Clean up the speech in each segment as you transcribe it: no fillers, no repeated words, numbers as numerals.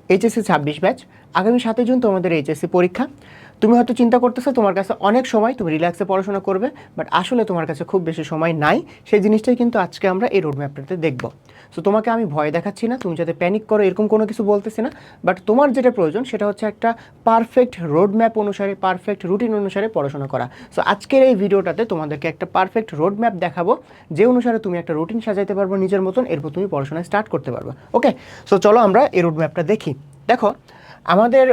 HSC 26 batch. আগামী 7 June তোমাদের HSC পরীক্ষা। তুমি হয়তো চিন্তা করতেছো তোমার কাছে অনেক সময়, তুমি রিল্যাক্সে পড়াশোনা করবে, বাট আসলে তোমার কাছে খুব বেশি সময় নাই। সেই জিনিসটাই কিন্তু আজকে আমরা এই রোডম্যাপটাতে দেখব। সো তোমাকে আমি ভয় দেখাচ্ছি না, তুমি যাতে প্যানিক করো এরকম কোনো কিছু বলতেছি না, বাট তোমার যেটা প্রয়োজন সেটা হচ্ছে একটা পারফেক্ট রোডম্যাপ অনুসারে, পারফেক্ট রুটিন অনুসারে পড়াশোনা করা। সো আজকের এই ভিডিওটাতে তোমাদেরকে একটা পারফেক্ট রোডম্যাপ দেখাবো, যে অনুসারে তুমি একটা রুটিন সাজাইতে পারবো নিজের মতন, এরপর তুমি পড়াশোনা স্টার্ট করতে পারবে। ওকে, সো চলো আমরা এই রোডম্যাপটা দেখি। দেখো, আমাদের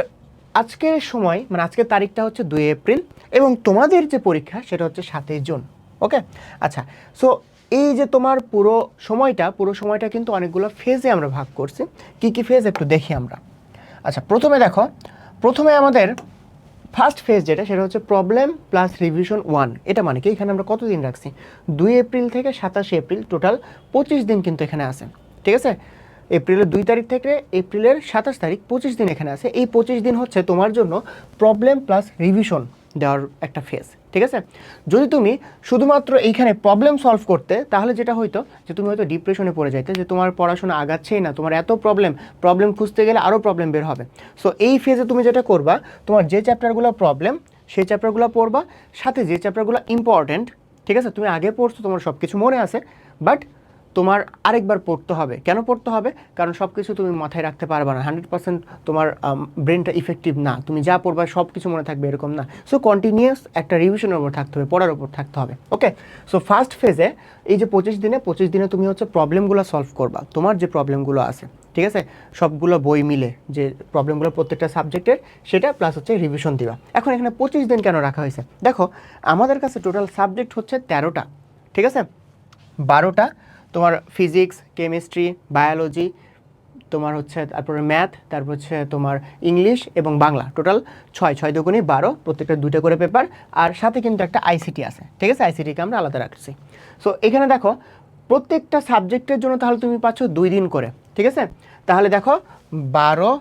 আজকের সময় মানে আজকের তারিখটা হচ্ছে 2 এপ্রিল এবং তোমাদের যে পরীক্ষা সেটা হচ্ছে 7 জুন। ওকে, আচ্ছা, সো এই যে তোমার পুরো সময়টা কিন্তু অনেকগুলো ফেজে আমরা ভাগ করছি। কি কি ফেজ একটু দেখি আমরা। আচ্ছা, প্রথমে আমাদের ফার্স্ট ফেজ যেটা, সেটা হচ্ছে প্রবলেম প্লাস রিভিশন 1। এটা মানে কি, এখানে আমরা কতদিন রাখছি? 2 এপ্রিল থেকে 27 এপ্রিল, টোটাল 25 দিন কিন্তু এখানে আছে। ঠিক আছে, এপ্রিলের 2 তারিখ থেকে এপ্রিলের 27 তারিখ, 25 দিন এখানে আছে। এই 25 দিন হচ্ছে তোমার জন্য প্রবলেম প্লাস রিভিশন দেওয়ার একটা ফেজ। ঠিক আছে, যদি তুমি শুধুমাত্র এইখানে প্রবলেম সলভ করতে, তাহলে যেটা হইতো যে তুমি হয়তো ডিপ্রেশনে পড়ে যাইতে, যে তোমার পড়াশোনা আগাচ্ছেই না, তোমার এত প্রবলেম খুঁজতে গেলে আরও প্রবলেম বের হবে। সো এই ফেজে তুমি যেটা করবা, তোমার যে চ্যাপ্টারগুলো প্রবলেম সেই চ্যাপ্টারগুলো পড়বা, সাথে যে চ্যাপ্টারগুলো ইম্পর্টেন্ট, ঠিক আছে, তুমি আগে পড়ছো, তোমার সব কিছু মনে আছে, বাট তোমার আরেকবার পড়তে হবে। কেন পড়তে হবে? কারণ সব কিছু তুমি মাথায় রাখতে পারবে না, 100% তোমার ব্রেনটা ইফেক্টিভ না, তুমি যা পড়বা সব কিছু মনে থাকবে এরকম না। সো কন্টিনিউয়াস একটা রিভিশনের উপর থাকতে হবে, পড়ার উপর থাকতে হবে। ওকে, সো ফার্স্ট ফেজে এই যে 25 দিনে তুমি হচ্ছে প্রবলেমগুলো সলভ করবা, তোমার যে প্রবলেমগুলো আছে, ঠিক আছে, সবগুলো বই মিলে যে প্রবলেমগুলো প্রত্যেকটা সাবজেক্টের, সেটা প্লাস হচ্ছে রিভিশন দিবা। এখন এখানে 25 দিন কেন রাখা হয়েছে? দেখো, আমাদের কাছে টোটাল সাবজেক্ট হচ্ছে 13টা, ঠিক আছে, 12টা তোমার ফিজিক্স, কেমিস্ট্রি, বায়োলজি, তোমার হচ্ছে তারপরে ম্যাথ, তারপর হচ্ছে তোমার ইংলিশ এবং বাংলা, টোটাল 6 দুগুণে 12, প্রত্যেকটা 2টা করে পেপার, আর সাথে কিন্তু একটা আইসিটি আছে। ঠিক আছে, আইসিটিকে আমরা আলাদা রাখছি। সো এখানে দেখো, প্রত্যেকটা সাবজেক্টের জন্য তাহলে তুমি পাচ্ছ 2 দিন করে। ঠিক আছে, তাহলে দেখো 12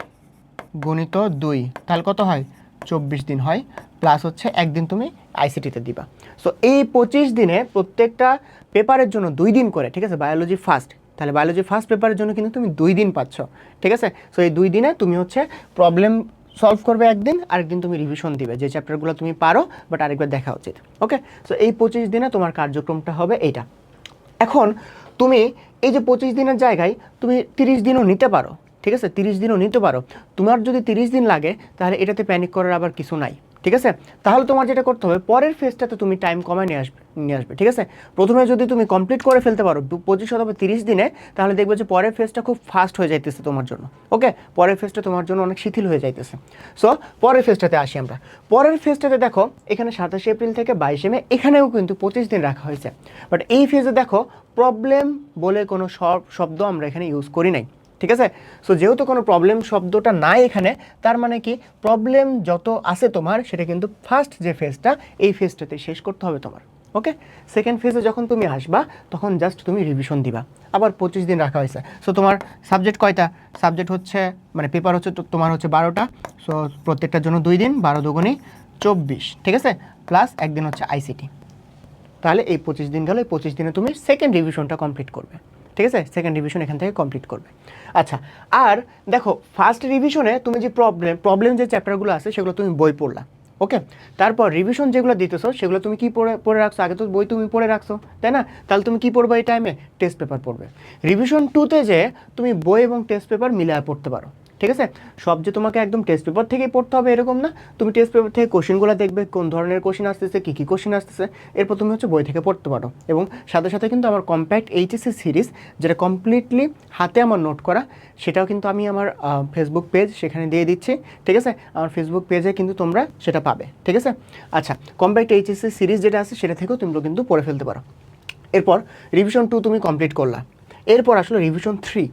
গুণিত 2, তাহলে কত হয়? 24 দিন হয়, প্লাস হচ্ছে একদিন তুমি আইসিটিতে দিবা। সো এই 25 দিনে প্রত্যেকটা পেপারের জন্য 2 দিন করে। ঠিক আছে, বায়োলজি ফার্স্ট, তাহলে বায়োলজি ফার্স্ট পেপারের জন্য কিন্তু তুমি 2 দিন পাচ্ছ। ঠিক আছে, সো এই 2 দিনে তুমি হচ্ছে প্রবলেম সলভ করবে একদিন, আরেকদিন তুমি রিভিশন দিবে, যে চ্যাপ্টারগুলো তুমি পারো বাট আরেকবার দেখা উচিত। ওকে, সো এই 25 দিনে তোমার কার্যক্রমটা হবে এইটা। এখন তুমি এই যে 25 দিনের জায়গায় তুমি 30 দিনও নিতে পারো। ঠিক আছে, 30 দিনও নিতে পারো। তোমার যদি 30 দিন লাগে, তাহলে এটাতে প্যানিক করার আবার কিছু নাই। ঠিক আছে, তাহলে তোমার যেটা করতে হবে, পরের ফেজটাতে তুমি টাইম কমায় নিয়ে আসবে। ঠিক আছে, প্রথমে যদি তুমি কমপ্লিট করে ফেলতে পারো 25 অথবা 30 দিনে, তাহলে দেখবে যে পরের ফেজটা খুব ফাস্ট হয়ে যাইতেছে তোমার জন্য। ওকে, পরের ফেজটা তোমার জন্য অনেক শিথিল হয়ে যাইতেছে। সো পরের ফেজটাতে আসি আমরা। পরের ফেজটাতে দেখো, এখানে 27 এপ্রিল থেকে 22 মে, এখানেও কিন্তু 25 দিন রাখা হয়েছে। বাট এই ফেজে দেখো, প্রবলেম বলে কোনো শব্দ আমরা এখানে ইউজ করি নাই। ঠিক আছে, সো যেহেতু কোনো প্রবলেম শব্দটা নাই এখানে, তার মানে কি, প্রবলেম যত আছে তোমার, সেটা কিন্তু ফার্স্ট যে ফেজটা, এই ফেজটাতে শেষ করতে হবে তোমার। ওকে, সেকেন্ড ফেজে যখন তুমি আসবা, তখন জাস্ট তুমি রিভিশন দিবা। আবার 25 দিন রাখা হয়েছে। সো তোমার সাবজেক্ট কয়টা? সাবজেক্ট হচ্ছে মানে পেপার হচ্ছে তোমার হচ্ছে 12টা। সো প্রত্যেকটার জন্য 2 দিন, 12 দুগুণে 24। ঠিক আছে, প্লাস একদিন হচ্ছে আইসিটি। তাহলে এই 25 দিন গেল, এই 25 দিনে তুমি সেকেন্ড রিভিশনটা কমপ্লিট করবে। ঠিক আছে, সেকেন্ড রিভিশন এখান থেকে কমপ্লিট করবে। আচ্ছা, আর দেখো, ফার্স্ট রিভিশনে তুমি যে প্রবলেম যে চ্যাপ্টারগুলো আছে, সেগুলো তুমি বই পড়লা। ওকে, তারপর রিভিশন যেগুলো দিতেছো, সেগুলো তুমি কি পড়ে রাখছো? আগে তো বই তুমি পড়ে রাখছো, তাই না? তাহলে তুমি কি পড়বে এই টাইমে? টেস্ট পেপার পড়বে। রিভিশন 2তে যে তুমি বই এবং টেস্ট পেপার মিলায় পড়তে পারো। ঠিক আছে, সব যে তোমাকে একদম টেস্ট পেপার থেকেই পড়তে হবে এরকম না, তুমি টেস্ট পেপার থেকে কোশ্চেনগুলো দেখবে, কোন ধরনের কোশ্চেন আসতেছে, কী কী কোশ্চেন আসতেছে, এরপর তুমি হচ্ছে বই থেকে পড়তে পারো। এবং সাথে সাথে কিন্তু আমার কম্প্যাক্ট এইচএসসি সিরিজ, যেটা কমপ্লিটলি হাতে আমার নোট করা, সেটাও কিন্তু আমি আমার ফেসবুক পেজ সেখানে দিয়ে দিচ্ছি। ঠিক আছে, আমার ফেসবুক পেজে কিন্তু তোমরা সেটা পাবে। ঠিক আছে, আচ্ছা, কম্প্যাক্ট এইচএসসি সিরিজ যেটা আছে, সেটা থেকেও তোমরা কিন্তু পড়ে ফেলতে পারো। এরপর রিভিশন 2 তুমি কমপ্লিট করলা, এরপর আসলে রিভিশন 3।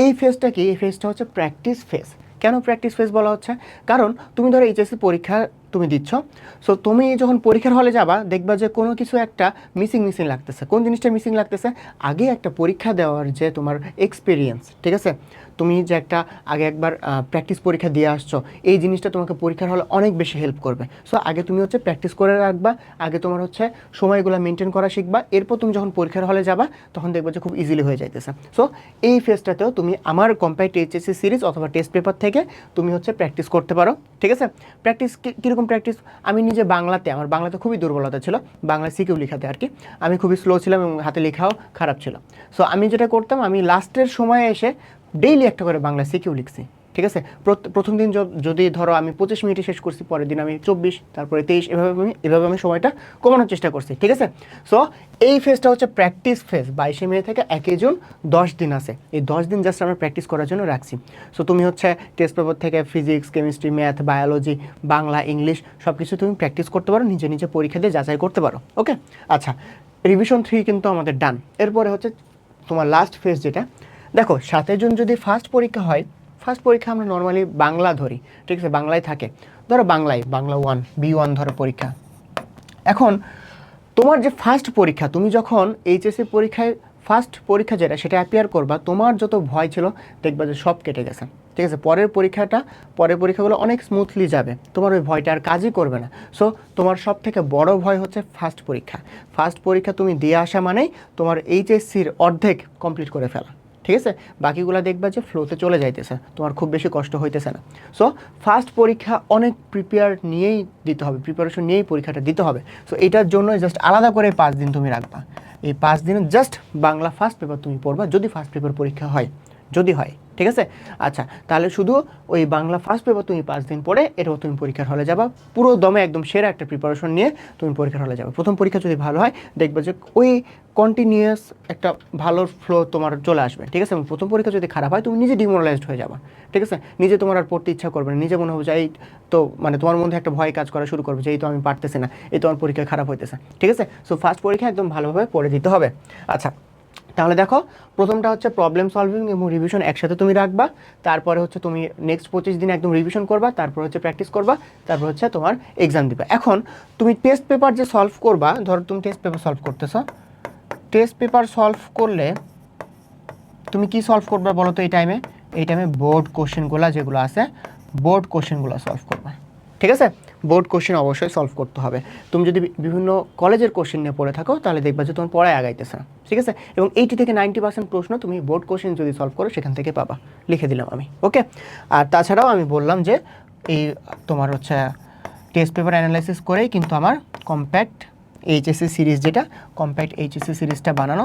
এই ফেজটা কি? এই ফেজটা হচ্ছে প্র্যাকটিস ফেজ। কেন প্র্যাকটিস ফেজ বলা হচ্ছে? কারণ তুমি ধরো এইচএসসি পরীক্ষা তুমি দিচ্ছ। সো তুমি যখন পরীক্ষার হলে যাবা দেখবা যে কোনো কিছু একটা মিসিং লাগতেছে। কোন জিনিসটা মিসিং লাগতেছে? আগে একটা পরীক্ষা দেওয়ার যে তোমার এক্সপিরিয়েন্স, ঠিক আছে, তুমি যে একটা আগে একবার প্র্যাকটিস পরীক্ষা দিয়ে আসছো, এই জিনিসটা তোমাকে পরীক্ষার হলে অনেক বেশি হেল্প করবে। সো আগে তুমি হচ্ছে প্র্যাকটিস করে রাখবা, আগে তোমার হচ্ছে সময়গুলো মেনটেন করা শিখবা, এরপর তুমি যখন পরীক্ষার হলে যাবা তখন দেখবা যে খুব ইজিলি হয়ে যাইতেছে। সো এই ফেজটাতেও তুমি আমার কম্পারেটিভ এইচএসসি সিরিজ অথবা টেস্ট পেপার থেকে তুমি হচ্ছে প্র্যাকটিস করতে পারো, ঠিক আছে। প্র্যাকটিস কীরকম প্র্যাকটিস? আমি নিজে বাংলাতে, আমার বাংলাতে খুবই দুর্বলতা ছিল, বাংলা সিকিউ লেখাতে আর কি, আমি খুবই স্লো ছিলাম এবং হাতে লেখাও খারাপ ছিল। সো আমি যেটা করতাম, আমি লাস্টের সময়ে এসে ডেইলি একটা করে বাংলা সিকিউ লিখছি, ঠিক আছে। প্রথম দিন যদি ধরো আমি 25 মিনিটে শেষ করছি, পরের দিন আমি 24, তারপরে 23, এভাবে আমি সময়টা কমানোর চেষ্টা করছি, ঠিক আছে। সো এই ফেজটা হচ্ছে প্র্যাকটিস ফেজ। 22 মে থেকে 1 জুন 10 দিন আছে, এই 10 দিন জাস্ট আমরা প্র্যাকটিস করার জন্য রাখছি। সো তুমি হচ্ছে টেস্ট পেপার থেকে physics, chemistry, math, biology, Bangla, English সব কিছু তুমি প্র্যাকটিস করতে পারো, নিজে নিজে পরীক্ষা দিয়ে যাচাই করতে পারো, ওকে। আচ্ছা, রিভিশন 3 কিন্তু আমাদের ডান। এরপরে হচ্ছে তোমার লাস্ট ফেজ, যেটা দেখো 7 জুন যদি ফার্স্ট পরীক্ষা হয়, ফার্স্ট পরীক্ষা আমরা নর্মালি বাংলা ধরি, ঠিক আছে, বাংলায় থাকে, ধরো বাংলা 1 B1 ধরো পরীক্ষা। এখন তোমার যে ফার্স্ট পরীক্ষা, তুমি যখন এইচএসসি পরীক্ষায় ফার্স্ট পরীক্ষা যেটা সেটা অ্যাপিয়ার করবা, তোমার যত ভয় ছিল দেখবা যে সব কেটে গেছে, ঠিক আছে। পরের পরীক্ষাগুলো অনেক স্মুথলি যাবে, তোমার ওই ভয়টা আর কাজই করবে না। সো তোমার সব থেকে বড় ভয় হচ্ছে ফার্স্ট পরীক্ষা। ফার্স্ট পরীক্ষা তুমি দিয়ে আসা মানেই তোমার এইচএসসির অর্ধেক কমপ্লিট করে ফেলা, ঠিক আছে। বাকিগুলো দেখবা যে ফ্লোতে চলে যাইতেছে, তোমার খুব বেশি কষ্ট হইতেছে না। সো ফার্স্ট পরীক্ষা অনেক নিয়েই দিতে হবে, প্রিপারেশন নিয়েই পরীক্ষাটা দিতে হবে। সো এটার জন্য জাস্ট আলাদা করে 5 দিন তুমি রাখবা, এই 5 দিনে জাস্ট বাংলা ফার্স্ট পেপার তুমি পড়বা, যদি ফার্স্ট পেপার পরীক্ষা হয়, যদি হয়, ঠিক আছে। আচ্ছা, তাহলে শুধু ওই বাংলা ফার্স্ট পেপার তুমি 5 দিন পড়ে এটাও তুমি পরীক্ষার হলে যাবা, পুরো দমে একদম সেরা একটা প্রিপারেশন নিয়ে তুমি পরীক্ষার হলে যাবে। প্রথম পরীক্ষা যদি ভালো হয় দেখবে যে ওই কন্টিনিউয়াস একটা ভালো ফ্লো তোমার চলে আসবে, ঠিক আছে। এবং প্রথম পরীক্ষা যদি খারাপ হয় তুমি নিজে ডিমোরালাইজড হয়ে যাবা, ঠিক আছে। নিজে তোমার আর পড়তে ইচ্ছা করবে না, নিজে মনে হবে যে এই তো মানে তোমার মধ্যে একটা ভয় কাজ করা শুরু করবে যে এই তো আমি পারতেছি না, এই তো আমার পরীক্ষা খারাপ হইতেছে, ঠিক আছে। সো ফার্স্ট পরীক্ষা একদম ভালোভাবে পড়ে দিতে হবে। আচ্ছা, তাহলে দেখো প্রথমটা হচ্ছে প্রবলেম সলভিং এবং রিভিশন একসাথে তুমি রাখবা, তারপরে হচ্ছে তুমি নেক্সট 25 দিন একদম রিভিশন করবা, তারপর হচ্ছে প্র্যাকটিস করবা, তারপর হচ্ছে তোমার এক্সাম দিবা। এখন তুমি টেস্ট পেপার যে সলভ করবা, ধরো তুমি টেস্ট পেপার সলভ করতেছো, টেস্ট পেপার সলভ করলে তুমি কি সলভ করবা বলো তো? এই টাইমে বোর্ড কোশ্চেনগুলো যেগুলো আছে, বোর্ড কোশ্চেনগুলো সলভ করবা, ঠিক আছে। বোর্ড কোশ্চেন অবশ্যই সলভ করতে হবে। তুমি যদি বিভিন্ন কলেজের কোশ্চেন নিয়ে পড়ে থাকো তাহলে দেখবা যে তোমার পড়ায় আগাইতেছে না, ঠিক আছে। এবং 80 থেকে 90% প্রশ্ন তুমি বোর্ড কোশ্চেন যদি সলভ করো সেখান থেকে পাবা, লিখে দিলাম আমি, ওকে। আর তাছাড়াও আমি বললাম যে এই তোমার হচ্ছে টেস্ট পেপার অ্যানালাইসিস করেই কিন্তু আমার কম্প্যাক্ট এইচএসসি সিরিজ, যেটা কম্প্যাক্ট এইচএসসি সিরিজটা বানানো,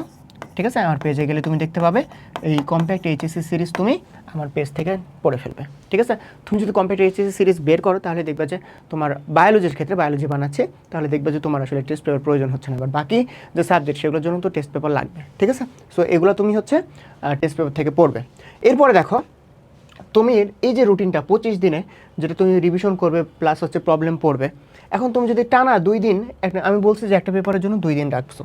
ঠিক আছে। আমার পেজে গেলে তুমি দেখতে পাবে এই কম্প্যাক্ট এইচএসসি সিরিজ তুমি আমার পেজ থেকে পড়ে ফেলবে, ঠিক আছে। তুমি যদি কম্প্যাক্ট এইচএসসি সিরিজ বের করো তাহলে দেখবে যে তোমার বায়োলজির ক্ষেত্রে বায়োলজি বানাচ্ছে, তাহলে দেখবে যে তোমার আসলে টেস্ট পেপার প্রয়োজন হচ্ছে না, বাট বাকি যে সাবজেক্ট সেগুলোর জন্য তো টেস্ট পেপার লাগবে, ঠিক আছে। সো এগুলো তুমি হচ্ছে টেস্ট পেপার থেকে পড়বে। এরপরে দেখো তুমি এই যে রুটিনটা 25 দিনে যেটা তুমি রিভিশন করবে প্লাস হচ্ছে প্রবলেম পড়বে, এখন তুমি যদি টানা 2 দিন, আমি বলছি যে একটা পেপারের জন্য 2 দিন রাখছো,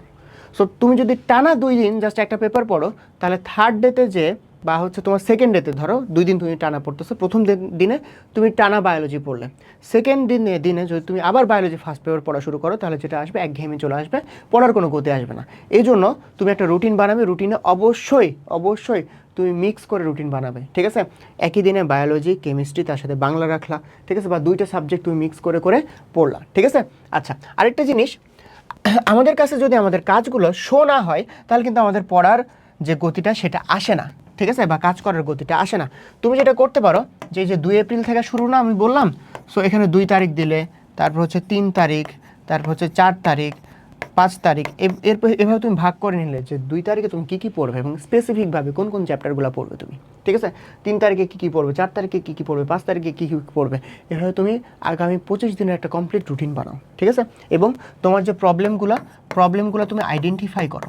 সো তুমি যদি টানা 2 দিন জাস্ট একটা পেপার পড়ো তাহলে থার্ড ডেতে যে বা হচ্ছে তোমার সেকেন্ড ডেতে, ধরো 2 দিন তুমি টানা পড়তেছো, প্রথম দিনে তুমি টানা বায়োলজি পড়লে, সেকেন্ড দিনে যদি তুমি আবার বায়োলজি ফার্স্ট পেপার পড়া শুরু করো তাহলে যেটা আসবে একঘেয়েমি চলে আসবে, পড়ার কোনো গতি আসবে না। এই জন্য তুমি একটা রুটিন বানাবে, রুটিনে অবশ্যই তুমি মিক্স করে রুটিন বানাবে, ঠিক আছে। একই দিনে বায়োলজি, কেমিস্ট্রি, তার সাথে বাংলা রাখলা, ঠিক আছে, বা 2টা সাবজেক্ট তুমি মিক্স করে পড়লা, ঠিক আছে। আচ্ছা, আরেকটা জিনিস, আমাদের কাছে যদি আমাদের কাজগুলো শো না হয় তাহলে কিন্তু আমাদের পড়ার যে গতিটা সেটা আসে না, ঠিক আছে, বা কাজ করার গতিটা আসে না। তুমি যেটা করতে পারো যে 2 এপ্রিল থেকে শুরু না আমি বললাম, সো এখানে 2 তারিখ দিলে, তারপর হচ্ছে 3 তারিখ, তারপর হচ্ছে 4 তারিখ, 5 তারিখ, এরপর এভাবে তুমি ভাগ করে নিলে যে 2 তারিখে তুমি কী পড়বে এবং স্পেসিফিকভাবে কোন কোন চ্যাপ্টারগুলো পড়বে তুমি, ঠিক আছে। 3 তারিখে কী পড়বে, 4 তারিখে কী পড়বে, 5 তারিখে কী পড়বে, এভাবে তুমি আগামী 25 দিনের একটা কমপ্লিট রুটিন বানাও, ঠিক আছে। এবং তোমার যে প্রবলেমগুলো তুমি আইডেন্টিফাই করো,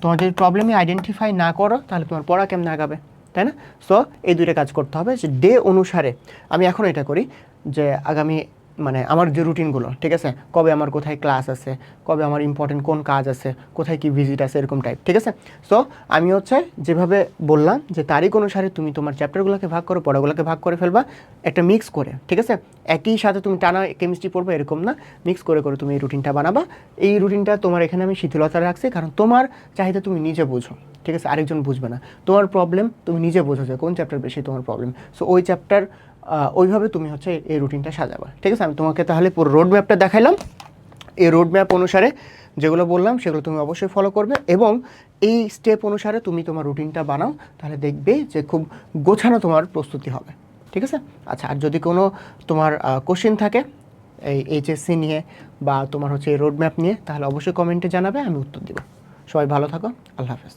তোমার যদি প্রবলেমই আইডেন্টিফাই না করো তাহলে তোমার পড়া কেমন আগাবে, তাই না? সো এই 2টা কাজ করতে হবে যে ডে অনুসারে। আমি এখন এটা করি যে আগামী মানে আমার যে রুটিনগুলো, ঠিক আছে, কবে আমার কোথায় ক্লাস আছে, কবে আমার ইম্পর্টেন্ট কোন কাজ আছে, কোথায় কি ভিজিট আছে, এরকম টাইপ, ঠিক আছে। সো আমি হচ্ছে যেভাবে বললাম যে তারিখ অনুসারে তুমি তোমার চ্যাপ্টারগুলোকে ভাগ করো, পড়াগুলোকে ভাগ করে ফেলবা একটা মিক্স করে, ঠিক আছে। একই সাথে তুমি টানা কেমিস্ট্রি পড়বে এরকম না, মিক্স করে করে তুমি এই রুটিনটা বানাবা। এই রুটিনটা তোমার এখানে আমি শিথিলতা রাখছি, কারণ তোমার চাহিদা তুমি নিজে বুঝো, ঠিক আছে, আরেকজন বুঝবে না। তোমার প্রবলেম তুমি নিজে বোঝো যে কোন চ্যাপ্টার বেশি তোমার প্রবলেম। সো ওই চ্যাপ্টার ওইভাবে তুমি হচ্ছে এই রুটিনটা সাজাবা, ঠিক আছে। আমি তোমাকে তাহলে পুরো রোড ম্যাপটা দেখাইলাম। এই রোড ম্যাপ অনুসারে যেগুলো বললাম সেগুলো তুমি অবশ্যই ফলো করবে, এবং এই স্টেপ অনুসারে তুমি তোমার রুটিনটা বানাও, তাহলে দেখবে যে খুব গোছানো তোমার প্রস্তুতি হবে, ঠিক আছে। আচ্ছা, আর যদি কোনো তোমার কোশ্চেন থাকে এই এইচএসসি নিয়ে বা তোমার হচ্ছে এই রোড ম্যাপ নিয়ে, তাহলে অবশ্যই কমেন্টে জানাবে, আমি উত্তর দেবো। সবাই ভালো থাকো, আল্লাহ হাফেজ।